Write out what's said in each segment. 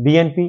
BNP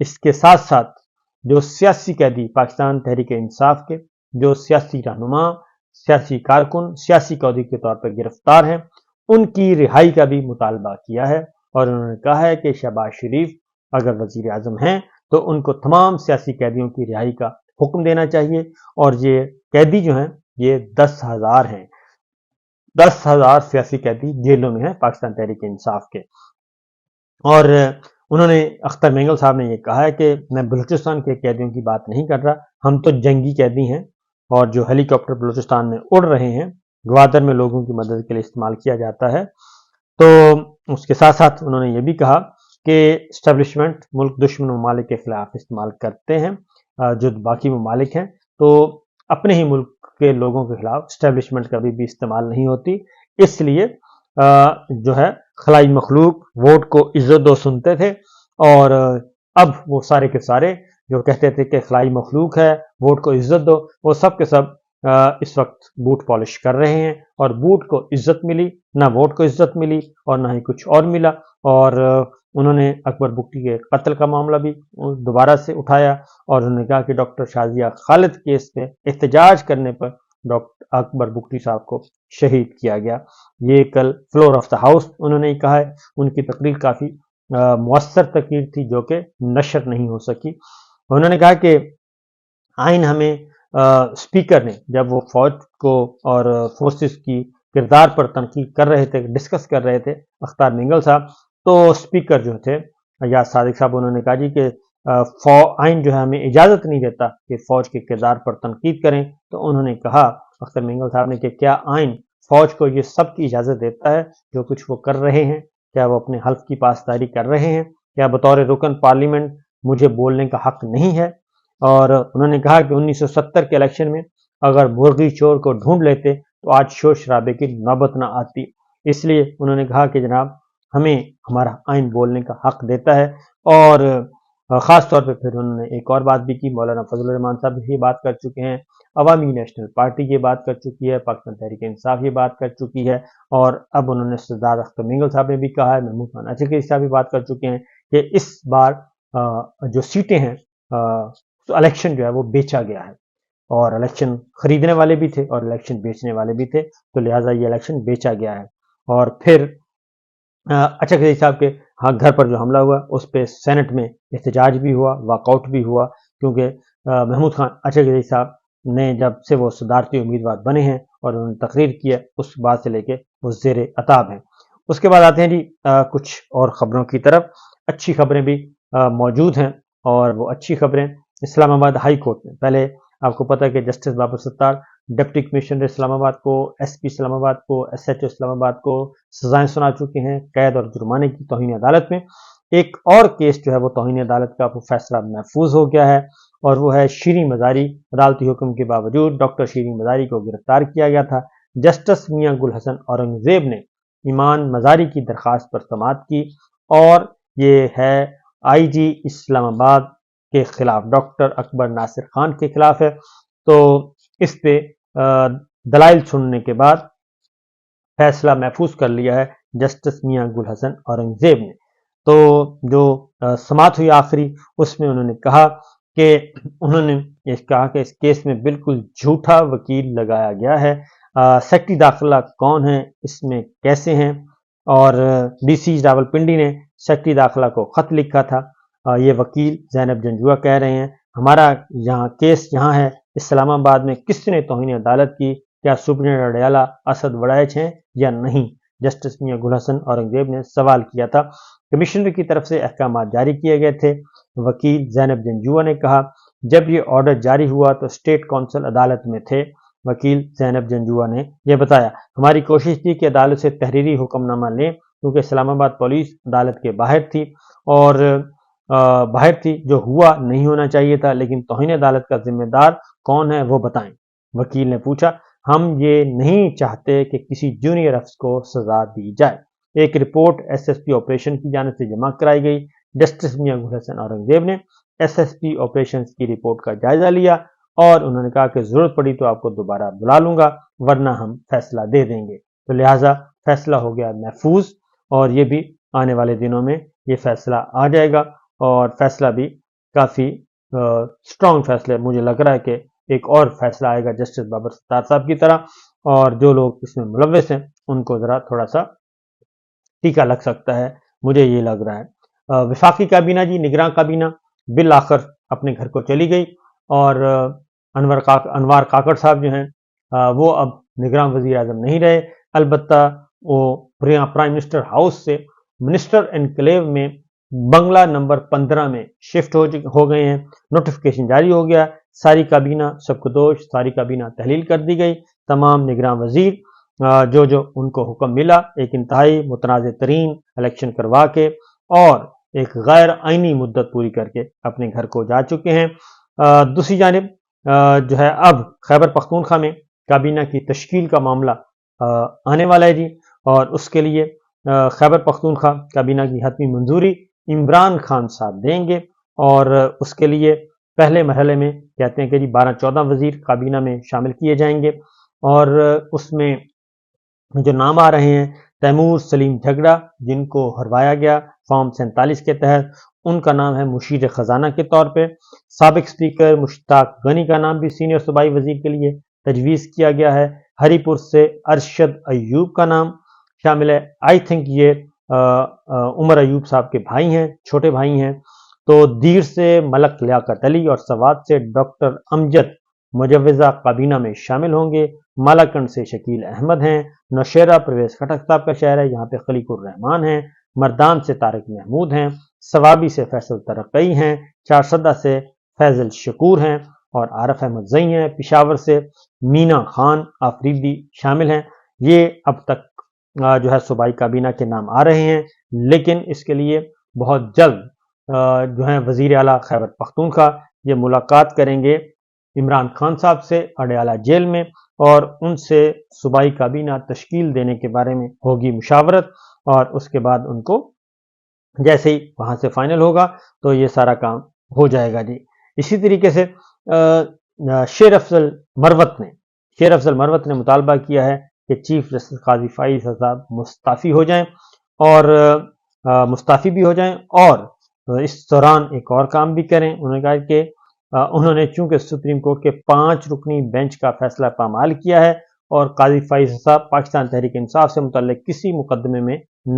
اس کے ساتھ ساتھ جو سیاسی قیدی پاکستان تحریک انصاف کے جو سیاسی رہنما، سیاسی کارکن، سیاسی قیدی کے طور پر گرفتار ہیں، ان کی رہائی کا بھی مطالبہ کیا ہے، اور انہوں نے کہا ہے کہ شہباز شریف اگر وزیر اعظم ہیں تو ان کو تمام سیاسی قیدیوں کی رہائی کا حکم دینا چاہیے، اور یہ قیدی جو ہیں یہ 10,000 ہیں، 10,000 سیاسی قیدی جیلوں میں ہیں پاکستان تحریک انصاف کے۔ اور انہوں نے اختر مینگل صاحب نے یہ کہا ہے کہ میں بلوچستان کے قیدیوں کی بات نہیں کر رہا، ہم تو جنگی قیدی ہیں، اور جو ہیلی کاپٹر بلوچستان میں اڑ رہے ہیں گوادر میں لوگوں کی مدد کے لیے استعمال کیا جاتا ہے۔ تو اس کے ساتھ ساتھ انہوں نے یہ بھی کہا کہ اسٹیبلشمنٹ ملک دشمن ممالک کے خلاف استعمال کرتے ہیں، جو باقی ممالک ہیں، تو اپنے ہی ملک کے لوگوں کے خلاف اسٹیبلشمنٹ کبھی بھی استعمال نہیں ہوتی، اس لیے جو ہے خلائی مخلوق ووٹ کو عزت دو سنتے تھے، اور اب وہ سارے کے سارے جو کہتے تھے کہ خلائی مخلوق ہے ووٹ کو عزت دو، وہ سب کے سب اس وقت بوٹ پالش کر رہے ہیں، اور بوٹ کو عزت ملی، نہ ووٹ کو عزت ملی اور نہ ہی کچھ اور ملا۔ اور انہوں نے اکبر بگٹی کے قتل کا معاملہ بھی دوبارہ سے اٹھایا، اور انہوں نے کہا کہ ڈاکٹر شازیہ خالد کیس پہ احتجاج کرنے پر ڈاکٹر اکبر بگٹی صاحب کو شہید کیا گیا۔ یہ کل فلور آف دا ہاؤس انہوں نے کہا ہے، ان کی تقریر کافی مؤثر تقریر تھی جو کہ نشر نہیں ہو سکی۔ انہوں نے کہا کہ آئین ہمیں اسپیکر نے جب وہ فوج کو اور فورسز کی کردار پر تنقید کر رہے تھے، ڈسکس کر رہے تھے اختر مینگل صاحب، تو اسپیکر جو تھے یا صادق صاحب، انہوں نے کہا جی کہ آئین جو ہے ہمیں اجازت نہیں دیتا کہ فوج کے کردار پر تنقید کریں، تو انہوں نے کہا اختر مینگل صاحب نے کہ کیا آئین فوج کو یہ سب کی اجازت دیتا ہے جو کچھ وہ کر رہے ہیں؟ کیا وہ اپنے حلف کی پاسداری کر رہے ہیں؟ کیا بطور رکن پارلیمنٹ مجھے بولنے کا حق نہیں ہے؟ اور انہوں نے کہا کہ 1970 کے الیکشن میں اگر مرغی چور کو ڈھونڈ لیتے تو آج شور شرابے کی نوبت نہ آتی۔ اس لیے انہوں نے کہا کہ جناب ہمیں ہمارا آئین بولنے کا حق دیتا ہے، اور خاص طور پہ پھر انہوں نے ایک اور بات بھی کی، مولانا فضل الرحمان صاحب بھی یہ بات کر چکے ہیں، عوامی نیشنل پارٹی یہ بات کر چکی ہے، پاکستان تحریک انصاف یہ بات کر چکی ہے، اور اب انہوں نے سردار اختر مینگل صاحب نے بھی کہا ہے، محمود خان اچکری صاحب بھی بات کر چکے ہیں کہ اس بار جو سیٹیں ہیں تو الیکشن جو ہے وہ بیچا گیا ہے، اور الیکشن خریدنے والے بھی تھے اور الیکشن بیچنے والے بھی تھے، تو لہٰذا یہ الیکشن بیچا گیا ہے۔ اور پھر اچکری صاحب کے گھر پر جو حملہ ہوا اس پہ سینٹ میں احتجاج بھی ہوا، واک آؤٹ بھی ہوا، کیونکہ محمود خان اچکری صاحب نے جب سے وہ صدارتی امیدوار بنے ہیں اور انہوں نے تقریر کی ہے، اس بات سے لے کے وہ زیر عتاب ہیں۔ اس کے بعد آتے ہیں جی کچھ اور خبروں کی طرف۔ اچھی خبریں بھی موجود ہیں، اور وہ اچھی خبریں اسلام آباد ہائی کورٹ میں، پہلے آپ کو پتہ ہے کہ جسٹس بابر ستار ڈپٹی کمشنر اسلام آباد کو، ایس پی اسلام آباد کو، ایس ایچ او اسلام آباد کو سزائیں سنا چکے ہیں قید اور جرمانے کی توہین عدالت میں۔ ایک اور کیس جو ہے وہ توہین عدالت کا وہ فیصلہ محفوظ ہو گیا ہے، اور وہ ہے شیریں مزاری۔ عدالتی حکم کے باوجود ڈاکٹر شیریں مزاری کو گرفتار کیا گیا تھا۔ جسٹس میاں گل حسن اورنگزیب نے ایمان مزاری کی درخواست پر سماعت کی، اور یہ ہے آئی جی اسلام آباد کے خلاف، ڈاکٹر اکبر ناصر خان کے خلاف ہے۔ تو اس پہ دلائل سننے کے بعد فیصلہ محفوظ کر لیا ہے جسٹس میاں گل حسن اورنگزیب نے۔ تو جو سماعت ہوئی آخری، اس میں انہوں نے کہا کہ انہوں نے یہ کہا کہ اس کیس میں بالکل جھوٹا وکیل لگایا گیا ہے، سیکٹری داخلہ کون ہے، اس میں کیسے ہیں، اور ڈی سی راولپنڈی نے سیکٹری داخلہ کو خط لکھا تھا۔ یہ وکیل زینب جنجوعہ کہہ رہے ہیں ہمارا یہاں کیس یہاں ہے اسلام آباد میں، کس نے توہین عدالت کی، کیا سپرنٹینڈنٹ اڈیالہ اسد وڑائچ ہیں یا نہیں؟ جسٹس میاں گل حسن اورنگزیب نے سوال کیا تھا۔ کمشنر کی طرف سے احکامات جاری کیے گئے تھے۔ وکیل زینب جنجوعہ نے کہا جب یہ آرڈر جاری ہوا تو اسٹیٹ کونسل عدالت میں تھے۔ وکیل زینب جنجوعہ نے یہ بتایا ہماری کوشش تھی کہ عدالت سے تحریری حکم نامہ لیں، کیونکہ اسلام آباد پولیس عدالت کے باہر تھی، اور باہر تھی جو ہوا نہیں ہونا چاہیے تھا، لیکن توہین عدالت کا ذمہ دار کون ہے وہ بتائیں۔ وکیل نے پوچھا ہم یہ نہیں چاہتے کہ کسی جونیئر افسر کو سزا دی جائے۔ ایک report S S P operation کی جانب سے جمع کرائی گئی۔ جسٹس میاں گل حسن اورنگزیب نے ایس ایس پی آپریشنز کی رپورٹ کا جائزہ لیا، اور انہوں نے کہا کہ ضرورت پڑی تو آپ کو دوبارہ بلا لوں گا، ورنہ ہم فیصلہ دے دیں گے۔ تو لہٰذا فیصلہ ہو گیا محفوظ، اور یہ بھی آنے والے دنوں میں یہ فیصلہ آ جائے گا، اور فیصلہ بھی کافی سٹرونگ فیصلے مجھے لگ رہا ہے کہ ایک اور فیصلہ آئے گا جسٹس بابر ستار صاحب کی طرح، اور جو لوگ اس میں ملوث ہیں ان کو ذرا تھوڑا سا ٹیکا لگ سکتا ہے، مجھے یہ لگ رہا ہے۔ وفاقی کابینہ جی، نگراں کابینہ بالآخر اپنے گھر کو چلی گئی، اور انوار کاکڑ صاحب جو ہیں وہ اب نگراں وزیر اعظم نہیں رہے، البتہ وہ پرائم منسٹر ہاؤس سے منسٹر انکلیو میں بنگلہ نمبر 15 میں شفٹ ہو گئے ہیں۔ نوٹیفیکیشن جاری ہو گیا، ساری کابینہ سبکدوش، ساری کابینہ تحلیل کر دی گئی، تمام نگراں وزیر جو ان کو حکم ملا ایک انتہائی متنازع ترین الیکشن کروا کے اور ایک غیر آئینی مدت پوری کر کے اپنے گھر کو جا چکے ہیں۔ دوسری جانب جو ہے اب خیبر پختونخوا میں کابینہ کی تشکیل کا معاملہ آنے والا ہے جی، اور اس کے لیے خیبر پختونخوا کابینہ کی حتمی منظوری عمران خان صاحب دیں گے، اور اس کے لیے پہلے مرحلے میں کہتے ہیں کہ جی 12-14 وزیر کابینہ میں شامل کیے جائیں گے، اور اس میں جو نام آ رہے ہیں تیمور سلیم جھگڑا جن کو ہروایا گیا فارم 47 کے تحت، ان کا نام ہے مشیر خزانہ کے طور پہ۔ سابق اسپیکر مشتاق غنی کا نام بھی سینئر صوبائی وزیر کے لیے تجویز کیا گیا ہے۔ ہری پور سے ارشد ایوب کا نام شامل ہے، آئی تھنک یہ عمر ایوب صاحب کے بھائی ہیں، چھوٹے بھائی ہیں۔ تو دیر سے ملک لیاقت علی اور سوات سے ڈاکٹر امجد مجوزہ کابینہ میں شامل ہوں گے۔ مالاکنڈ سے شکیل احمد ہیں، نوشیرہ پرویز خٹک صاحب کا شہر ہے، یہاں پہ خلیق الرحمان ہیں، مردان سے طارق محمود ہیں، سوابی سے فیصل ترقی ہیں، چارسدہ سے فیضل شکور ہیں، اور عارف احمد زئی ہیں۔ پشاور سے مینا خان آفریدی شامل ہیں۔ یہ اب تک جو ہے صوبائی کابینہ کے نام آ رہے ہیں، لیکن اس کے لیے بہت جلد جو ہے وزیر اعلیٰ خیبر پختونخوا یہ ملاقات کریں گے عمران خان صاحب سے اڈیالہ جیل میں، اور ان سے صوبائی کابینہ تشکیل دینے کے بارے میں ہوگی مشاورت، اور اس کے بعد ان کو جیسے ہی وہاں سے فائنل ہوگا تو یہ سارا کام ہو جائے گا جی۔ اسی طریقے سے شیر افضل مروت نے مطالبہ کیا ہے کہ چیف جسٹس قاضی فائز صاحب مستعفی ہو جائیں، اور مستعفی بھی ہو جائیں، اور اس دوران ایک اور کام بھی کریں۔ انہوں نے کہا کہ انہوں نے چونکہ سپریم کورٹ کے 5 رکنی بینچ کا فیصلہ پامال کیا ہے، اور قاضی فائز صاحب پاکستان تحریک انصاف سے متعلق کسی مقدمے میں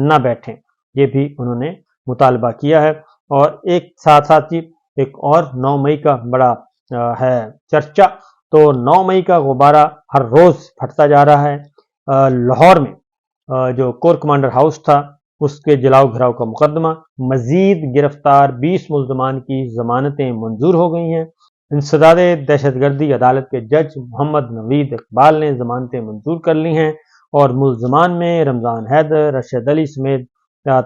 نہ بیٹھیں، یہ بھی انہوں نے مطالبہ کیا ہے۔ اور ایک ساتھ ہی ایک اور 9 مئی کا بڑا ہے چرچا، تو 9 مئی کا غبارہ ہر روز پھٹتا جا رہا ہے۔ لاہور میں جو کور کمانڈر ہاؤس تھا اس کے جلاؤ گھراؤ کا مقدمہ، مزید گرفتار 20 ملزمان کی ضمانتیں منظور ہو گئی ہیں۔ انسداد دہشت گردی عدالت کے جج محمد نوید اقبال نے ضمانتیں منظور کر لی ہیں، اور ملزمان میں رمضان حیدر، رشید علی سمیت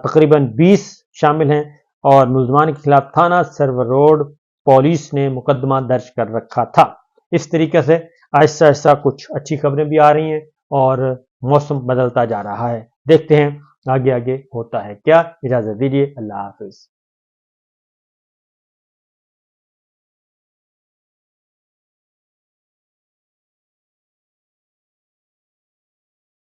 تقریباً 20 شامل ہیں، اور ملزمان کے خلاف تھانہ سرور روڈ پولیس نے مقدمہ درج کر رکھا تھا۔ اس طریقے سے آہستہ آہستہ کچھ اچھی خبریں بھی آ رہی ہیں، اور موسم بدلتا جا رہا ہے۔ دیکھتے ہیں آگے ہوتا ہے کیا۔ اجازت دیجیے، اللہ حافظ۔